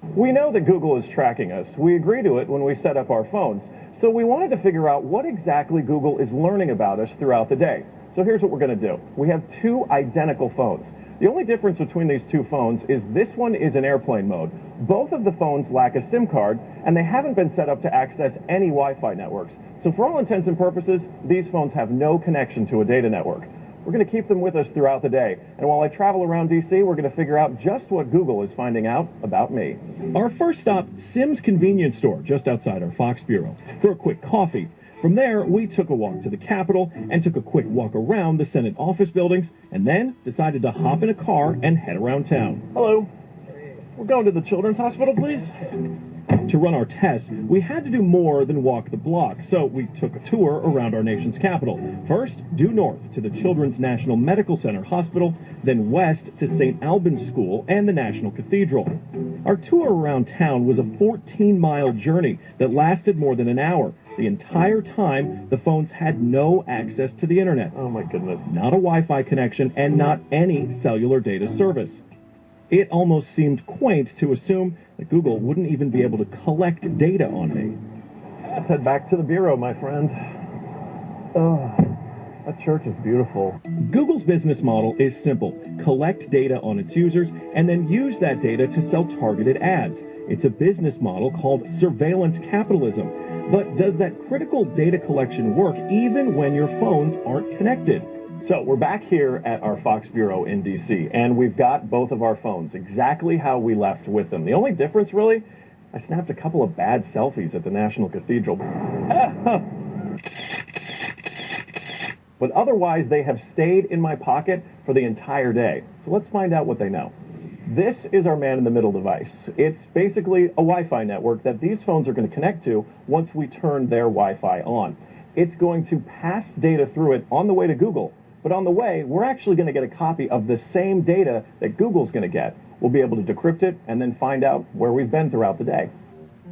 We know that Google is tracking us. We agree to it when we set up our phones. So we wanted to figure out what exactly Google is learning about us throughout the day. So here's what we're going to do. We have two identical phones. The only difference between these two phones is this one is in airplane mode. Both of the phones lack a SIM card, and they haven't been set up to access any Wi-Fi networks. So for all intents and purposes, these phones have no connection to a data network. We're going to keep them with us throughout the day. And while I travel around DC, we're going to figure out just what Google is finding out about me. Our first stop, Sim's convenience store, just outside our Fox Bureau, for a quick coffee. From there, we took a walk to the Capitol and took a quick walk around the Senate office buildings, and then decided to hop in a car and head around town. Hello. We're going to the Children's Hospital, please. To run our test, we had to do more than walk the block, so we took a tour around our nation's capital. First, due north to the Children's National Medical Center Hospital, then west to St. Albans School and the National Cathedral. Our tour around town was a 14-mile journey that lasted more than an hour. The entire time, the phones had no access to the internet. Oh my goodness. Not a Wi-Fi connection and not any cellular data service. It almost seemed quaint to assume that Google wouldn't even be able to collect data on me. Let's head back to the Bureau, my friend. Oh, that church is beautiful. Google's business model is simple. Collect data on its users and then use that data to sell targeted ads. It's a business model called surveillance capitalism. But does that critical data collection work even when your phones aren't connected? So we're back here at our Fox Bureau in DC, and we've got both of our phones exactly how we left with them. The only difference, really, I snapped a couple of bad selfies at the National Cathedral. But otherwise, they have stayed in my pocket for the entire day. So let's find out what they know. This is our man-in-the-middle device. It's basically a Wi-Fi network that these phones are going to connect to once we turn their Wi-Fi on. It's going to pass data through it on the way to Google. But on the way, we're actually going to get a copy of the same data that Google's going to get. We'll be able to decrypt it and then find out where we've been throughout the day.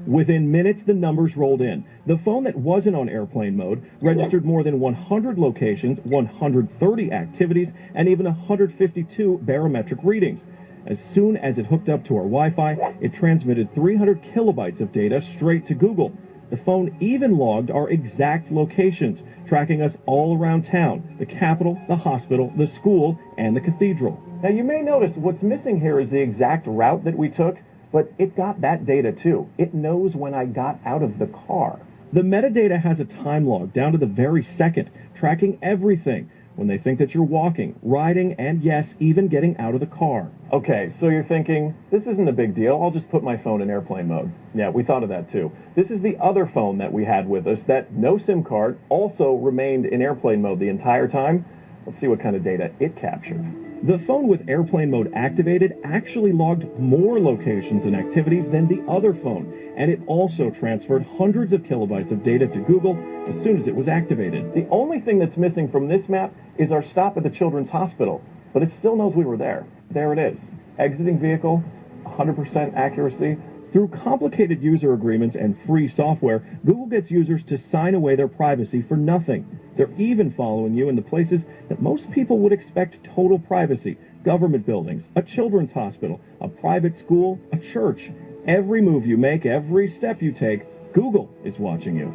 Within minutes, the numbers rolled in. The phone that wasn't on airplane mode registered more than 100 locations, 130 activities, and even 152 barometric readings. As soon as it hooked up to our Wi-Fi, it transmitted 300 kilobytes of data straight to Google. The phone even logged our exact locations, tracking us all around town, the Capitol, the hospital, the school, and the cathedral. Now you may notice what's missing here is the exact route that we took, but it got that data too. It knows when I got out of the car. The metadata has a time log down to the very second, tracking everything when they think that you're walking, riding, and yes, even getting out of the car. Okay, so you're thinking, this isn't a big deal, I'll just put my phone in airplane mode. Yeah, we thought of that too. This is the other phone that we had with us that no SIM card also remained in airplane mode the entire time. Let's see what kind of data it captured. The phone with airplane mode activated actually logged more locations and activities than the other phone, and it also transferred hundreds of kilobytes of data to Google as soon as it was activated. The only thing that's missing from this map is our stop at the Children's Hospital, but it still knows we were there. There it is. Exiting vehicle, 100% accuracy. Through complicated user agreements and free software, Google gets users to sign away their privacy for nothing. They're even following you in the places that most people would expect total privacy. Government buildings, a children's hospital, a private school, a church. Every move you make, every step you take, Google is watching you.